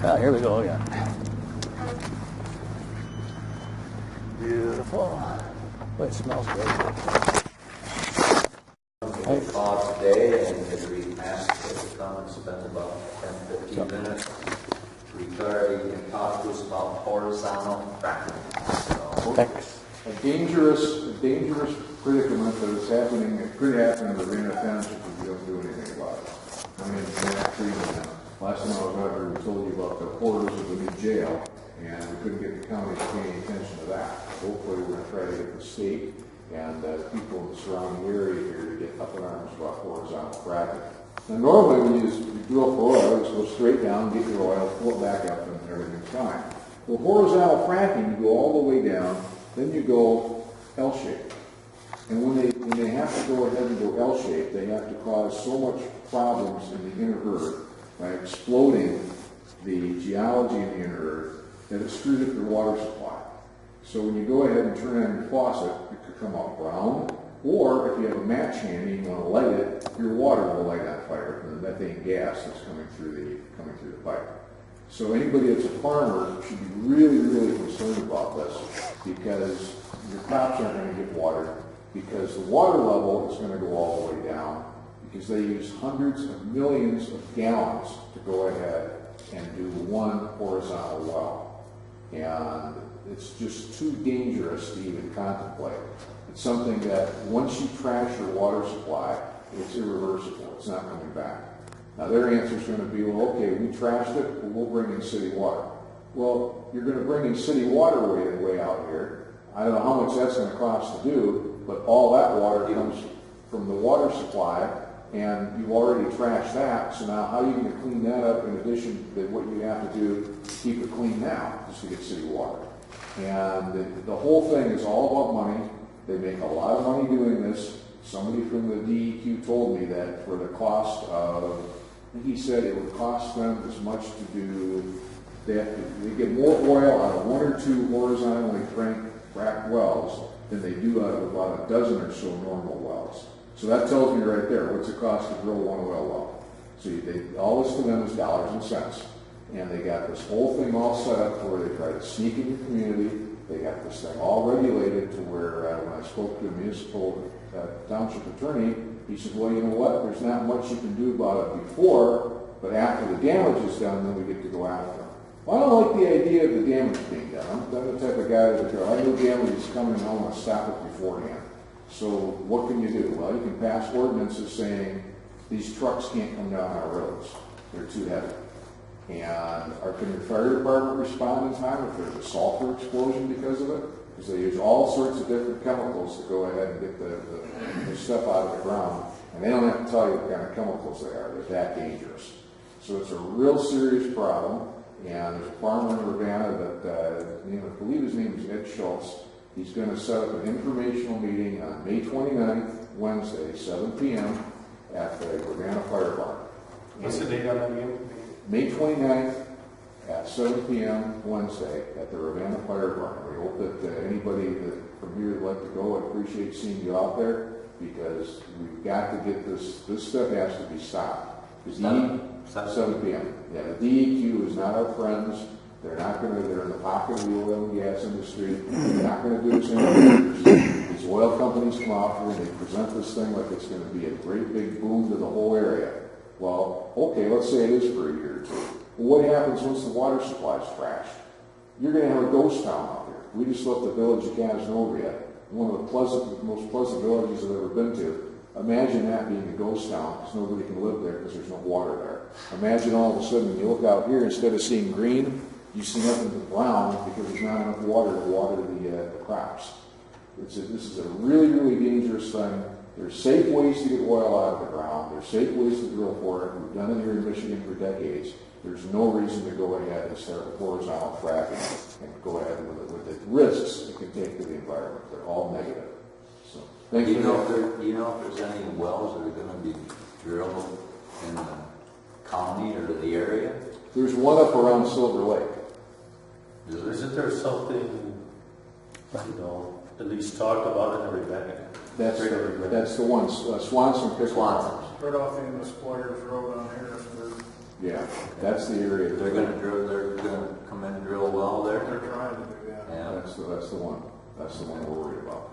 Oh, here we go again. Beautiful. Boy, it smells good. I called today and we asked if to come and spend about 10-15 minutes regarding and talk to us about horizontal fracking. So, Thanks. A dangerous predicament that is happening, it could happen in the Ravenna Township if you don't do anything about it. I mean, last time I was out here, we told you about the horrors of the new jail, and we couldn't get the county to pay any attention to that. Hopefully we're going to try to get the state and people in the surrounding area here to get up in arms about horizontal fracking. Now normally when you drill for oil, you just go straight down, get your oil, pull it back up, and everything's fine. Well, horizontal fracking, you go all the way down, then you go L-shaped. And when they have to go ahead and go L-shaped, they have to cause so much problems in the inner earth by exploding the geology in the inner earth that it screws up your water supply. So when you go ahead and turn on your faucet, it could come out brown, or if you have a match handy and you want to light it, your water will light on fire from the methane gas that's coming through the pipe. So anybody that's a farmer should be really, really concerned about this, because your crops aren't going to get watered, because the water level is going to go all the way down, because they use hundreds of millions of gallons to go ahead and do one horizontal well. And it's just too dangerous to even contemplate. It's something that once you trash your water supply, it's irreversible. It's not coming back. Now their answer is going to be, well, okay, we trashed it, but we'll bring in city water. Well, you're going to bring in city water way out here. I don't know how much that's going to cost to do, but all that water comes from the water supply, and you've already trashed that, so now how are you going to clean that up in addition to what you have to do to keep it clean now, just to get city water? And the whole thing is all about money. They make a lot of money doing this. Somebody from the DEQ told me that for the cost of, I think he said it would cost them as much to do, they get more oil out of one or two horizontally fracked wells than they do out of about a dozen or so normal wells. So that tells me right there, what's it cost to drill one oil well? So all this for them is dollars and cents. And they got this whole thing all set up where they try to sneak in your community. They got this thing all regulated to where when I spoke to a municipal township attorney, he said, well, you know what, there's not much you can do about it before, but after the damage is done, then we get to go after them. Well, I don't like the idea of the damage being done. I'm the type of guy that I know damage is coming and I want to stop it beforehand. So what can you do? Well, you can pass ordinances saying these trucks can't come down our roads. They're too heavy. And can your fire department respond in time if there's a sulfur explosion because of it? Because they use all sorts of different chemicals to go ahead and get the stuff out of the ground. And they don't have to tell you what kind of chemicals they are. They're that dangerous. So it's a real serious problem. And there's a farmer in Ravenna that, I believe his name is Ed Schultz. He's going to set up an informational meeting on May 29th, Wednesday, 7 p.m. at the Ravenna Fire Barn. What's the date on that again? May 29th at 7 p.m. Wednesday at the Ravenna Fire Barn. We hope that anybody from here would like to go, I'd appreciate seeing you out there, because we've got to get this stuff has to be stopped. 7 p.m. Yeah, the DEQ is not our friends. They're in the pocket of the oil and gas industry. They're not going to do us any favors. These oil companies come out here and they present this thing like it's going to be a great big boom to the whole area. Well, okay, let's say it is for a year or two. Well, what happens once the water supply is trashed? You're going to have a ghost town out here. We just left the village of Casnovia, one of the most pleasant villages I've ever been to. Imagine that being a ghost town, because nobody can live there because there's no water there. Imagine all of a sudden when you look out here, instead of seeing green, you see nothing but brown because there's not enough water to water the crops. This is a really, really dangerous thing. There's safe ways to get oil out of the ground. There's safe ways to drill for it. We've done it here in Michigan for decades. There's no reason to go ahead and start with horizontal fracking and go ahead with the risks it can take to the environment. They're all negative. So, thank you. Do you know if there's any wells that are going to be drilled in the county or the area? There's one up around Silver Lake. Isn't there something, at least talked about in the Ravenna? That's the one, Swanson Pickles. Right off the end of Squires Road on Harrisburg. Yeah, that's the area. They're gonna come in and drill a well there? They're trying to do that. Yeah. That's the one. That's the one we're worried about.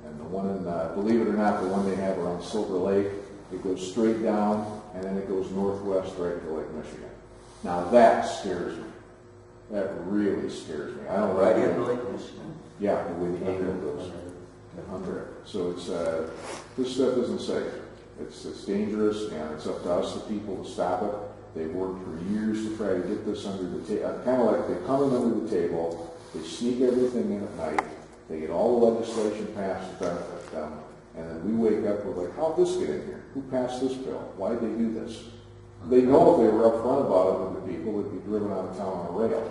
And the one in, believe it or not, the one they have around Silver Lake, it goes straight down and then it goes northwest right to Lake Michigan. Now that scares me. That really scares me. I don't Right like in it. Lake Michigan? Yeah, the way the angle goes. Under it. So it's, this stuff isn't safe. It's dangerous, and it's up to us, the people, to stop it. They've worked for years to try to get this under the table. Kind of like they come in under the table, they sneak everything in at night, they get all the legislation passed to benefit them, and then we wake up, we're like, how'd this get in here? Who passed this bill? Why'd they do this? They know if they were upfront about it with the people, they'd be driven out of town on a rail.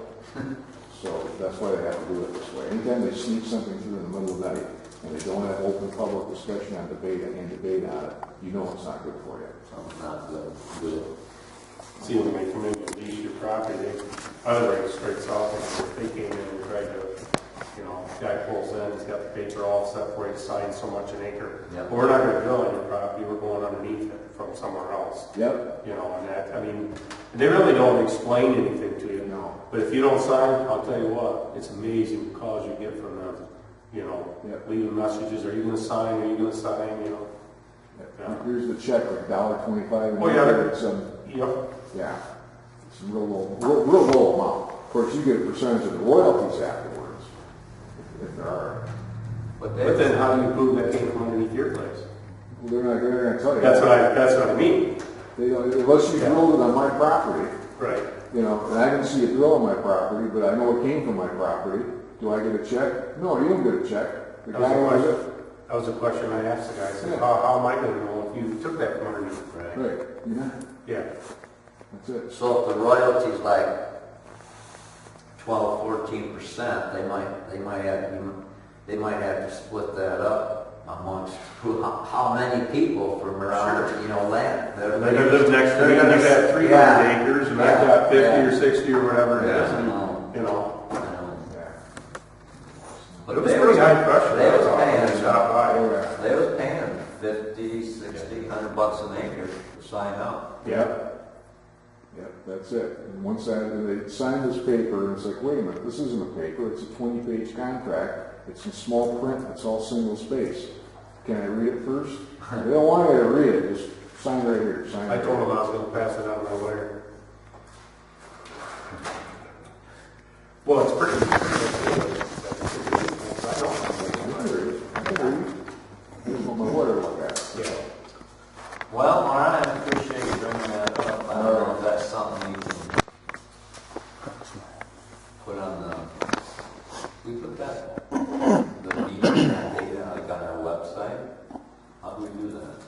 So that's why they have to do it this way. Anytime they sneak something through in the middle of the night, and they don't have open public discussion on debate on it, you know it's not good for you. Something's not good. See, when they come in and lease your property, other way straight south, if they came in and tried to, guy pulls in, he's got the paper all set for you to sign so much an acre. Yep. But we're not gonna drill on your property, we're going underneath it from somewhere else. Yep. And that, they really don't explain anything to you. No. But if you don't sign, I'll tell you what, it's amazing the calls you get from them. Yep. Leaving messages, are you gonna sign, are you gonna sign, Yeah. Here's the check, like $1.25. Oh, yeah. It's, Yep. yeah. It's a real low amount. Of course, you get a percentage of the royalties afterwards, if there are. But But then how do you prove that came from underneath your place? Well, they're not going to tell you. That's what I mean. They don't, unless you drilled it on my property, Right. and I can see a drill on my property, but I know it came from my property. Do I get a check? No, you don't get a check. The That was guy a owns question. it. That was a question I asked the guy. I said, Yeah. how am I gonna know if you took that from underneath? Right. Yeah. Yeah. That's it. So if the royalty's like 12-14%, they might have to split that up amongst how many people from around, land. They live next to me, and you got 300 acres, and I've got 50 or 60 or whatever it is, and, I know. Yeah. But it was pretty high pressure. They was That's all. paying. They stopped by. They was paying $50, $60, $100 an acre to sign up. Yeah. Yep, that's it. And one side, they sign this paper, and it's like, wait a minute, this isn't a paper, it's a 20-page contract. It's in small print, it's all single space. Can I read it first? They don't want you to read it, just sign right here, sign I right told here. him I was gonna pass it on my lawyer. Well, it's pretty. I can read it. I can read it. I just want my lawyer to look at it. Yeah. Well, all right, I appreciate you bringing that up. I don't know if that's something you can put on we put that, the meeting data like on our website. How do we do that?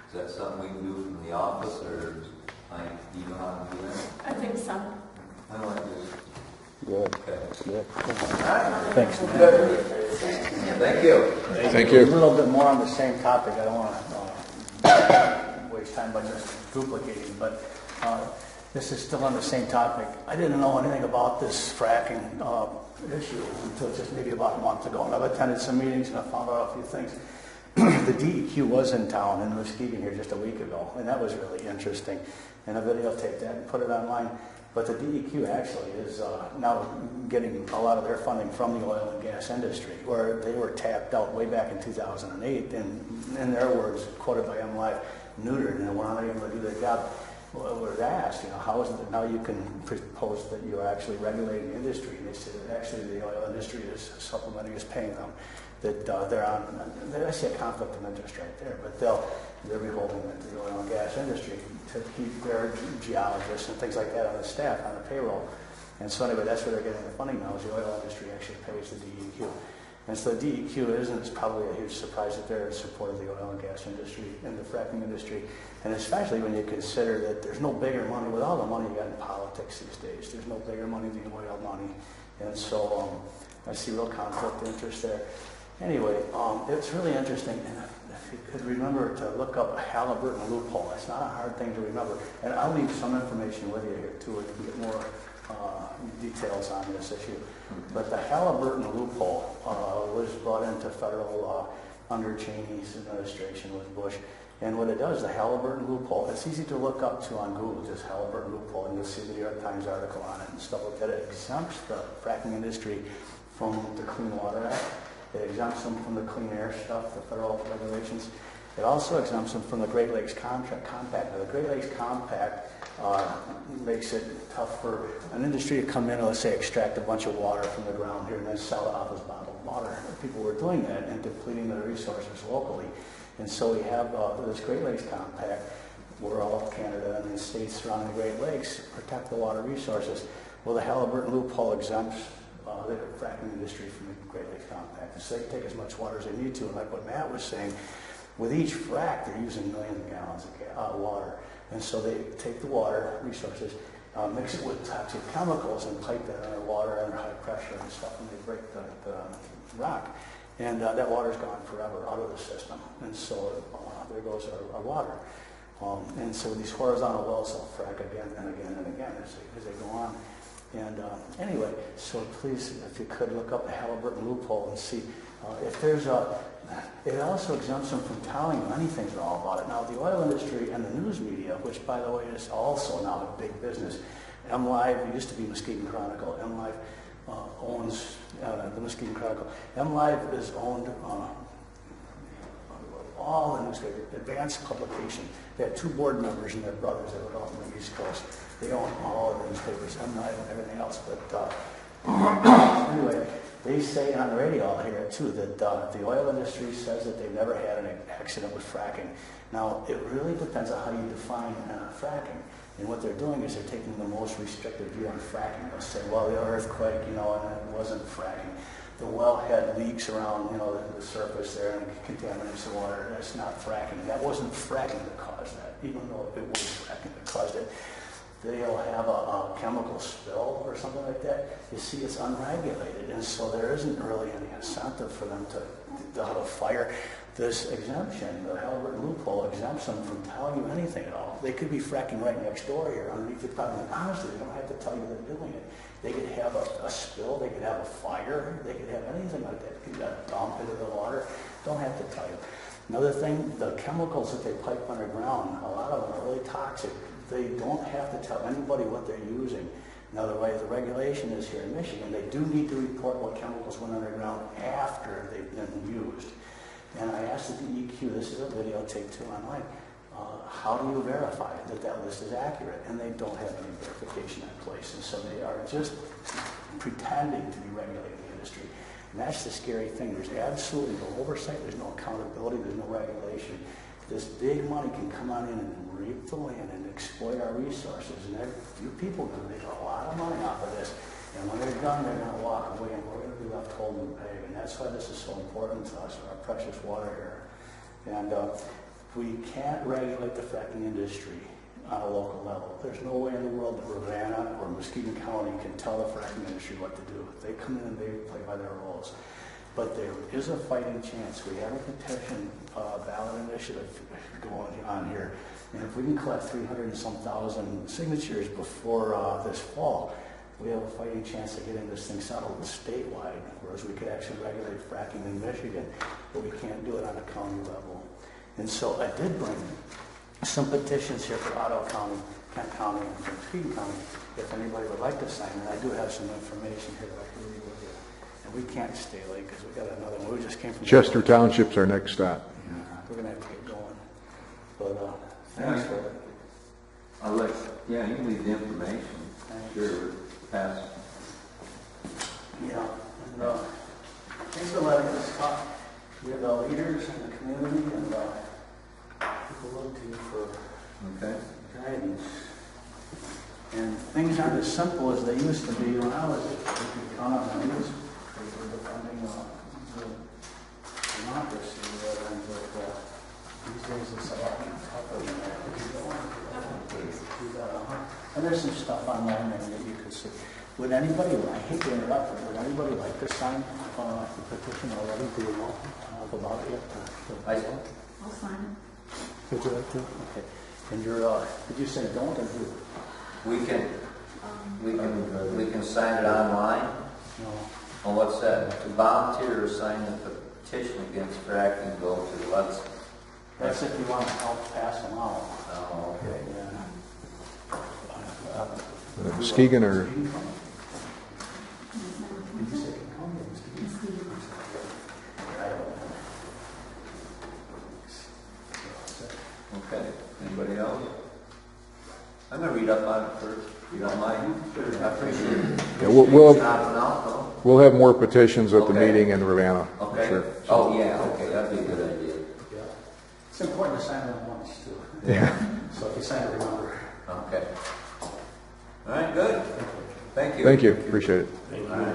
Is that something we can do from the office, or you know how to do that? I think so. I don't like this. Good. Okay. Good. All right. Thanks. Good. Thank you. Thank A little bit more on the same topic. I don't want to waste time by just duplicating, but this is still on the same topic. I didn't know anything about this fracking issue until just maybe about a month ago. And I've attended some meetings and I found out a few things. The DEQ was in town in Muskegon here just a week ago, and that was really interesting. And I videotaped that and put it online. But the DEQ actually is now getting a lot of their funding from the oil and gas industry, where they were tapped out way back in 2008, and in their words, quoted by MLive, neutered, and were not able to do their job. Well, was asked, how is it that now you can propose that you're actually regulating the industry? And they said that actually the oil industry is supplementing, is paying them. That I see a conflict of interest right there, but they're beholden to the oil and gas industry to keep their geologists and things like that on the staff, on the payroll. And so anyway, that's where they're getting the funding now, is the oil industry actually pays the DEQ. And so the DEQ it's probably a huge surprise that they're in support of the oil and gas industry and the fracking industry. And especially when you consider that there's no bigger money, with all the money you got in politics these days, there's no bigger money than oil money. And so I see real conflict of interest there. Anyway, it's really interesting, and if you could remember to look up a Halliburton loophole. It's not a hard thing to remember. And I'll leave some information with you here too, if you can get more details on this issue. But the Halliburton loophole was brought into federal law under Cheney's administration with Bush. And what it does, the Halliburton loophole, it's easy to look up to on Google, just Halliburton loophole. see the New York Times article on it and stuff like that. It exempts the fracking industry from the Clean Water Act. It exempts them from the clean air stuff, the federal regulations. It also exempts them from the Great Lakes Compact. Now, the Great Lakes Compact makes it tough for an industry to come in and, let's say, extract a bunch of water from the ground here and then sell it off as bottled water. People were doing that and depleting their resources locally. And so we have this Great Lakes Compact where all of Canada and the states surrounding the Great Lakes protect the water resources. Well, the Halliburton loophole exempts the fracking industry from the Great Lakes Compact. So they can take as much water as they need to. And like what Matt was saying, with each frac, they're using millions of gallons of water. And so they take the water resources, mix it with toxic chemicals, and pipe that underwater under high pressure and stuff, and they break the rock. And that water's gone forever out of the system. And so there goes our water. And so these horizontal wells will frack again and again and again as they go on. And anyway, so please, if you could, look up the Halliburton loophole and see if there's it also exempts them from telling you anything at all about it. Now, the oil industry and the news media, which, by the way, is also now a big business. MLive, it used to be Muskegon Chronicle. MLive owns the Muskegon Chronicle. MLive is owned all the newspapers, Advanced Publication. They had 2 board members and their brothers that were out on the East Coast. They own all of the newspapers, MLive and everything else. But anyway, they say on the radio, I'll hear it too, that the oil industry says that they've never had an accident with fracking. Now, it really depends on how you define fracking. And what they're doing is they're taking the most restrictive view on fracking. They'll say, well, the earthquake, and it wasn't fracking. The well had leaks around, the surface there and contaminates the water. That's not fracking. That wasn't fracking that caused that, even though it was fracking that caused it. They'll have a chemical spill or something like that. You see, it's unregulated, and so there isn't really any incentive for them to fire. This exemption, the Halliburton loophole, exempts them from telling you anything at all. They could be fracking right next door here underneath the property. Honestly, they don't have to tell you they're doing it. They could have a spill, they could have a fire, they could have anything like that. They could dump into the water. Don't have to tell you. Another thing, the chemicals that they pipe underground, a lot of them are really toxic. They don't have to tell anybody what they're using. Now, the way the regulation is here in Michigan, they do need to report what chemicals went underground after they've been used. And I asked the DEQ, this is a videotape too online, how do you verify that that list is accurate? And they don't have any verification in place. And so they are just pretending to be regulating the industry. And that's the scary thing. There's absolutely no oversight, there's no accountability, there's no regulation. This big money can come on in and rape the land and exploit our resources. And a few people are going to make a lot of money off of this. And when they're done, they're going to walk away and we're going to be left holding the bag. And that's why this is so important to us, our precious water here. And we can't regulate the fracking industry on a local level. There's no way in the world that Ravenna or Muskegon County can tell the fracking industry what to do. They come in and they play by their rules. But there is a fighting chance. We have a petition ballot initiative going on here. And if we can collect 300 and some thousand signatures before this fall, we have a fighting chance of getting this thing settled statewide, whereas we could actually regulate fracking in Michigan, but we can't do it on a county level. And so I did bring some petitions here for Ottawa County, Kent County, and from Muskegon County, if anybody would like to sign. And I do have some information here that I can read with you. And we can't stay late because we got another one. We just came from Chester Township's our next stop. Yeah, we're going to have to get going. But thanks for it. You can leave the information. Sure, pass. Yeah, and thanks for letting us talk. We're the leaders in the community, and people look to you for guidance. And things aren't as simple as they used to be when I was on the newspaper defending the democracy. But these days it's a lot tougher than that. And there's some stuff online there that you could see. Would anybody, I hate to interrupt, but would anybody like to sign the petition already? Do you know about it? I'll sign it. Would you like to? Okay. And you're, did you say don't or do? We can sign it online. No. Well, what's that? To volunteer or sign the petition against fracking, go to the website. That's if you want to help pass them out. Oh, okay. Yeah. Muskegon or? Okay, anybody else? I'm gonna read up on it first, if you don't mind. I appreciate it. Yeah, we'll Stopping out, though. we'll have more petitions at the Okay. meeting in Ravenna. Okay. Sure. Oh, yeah, okay, that'd be a good idea. It's important to sign them once too. Yeah. So if you sign it, remember. Okay. All right, good. Thank you. Thank you. Appreciate it. Thank All you. right.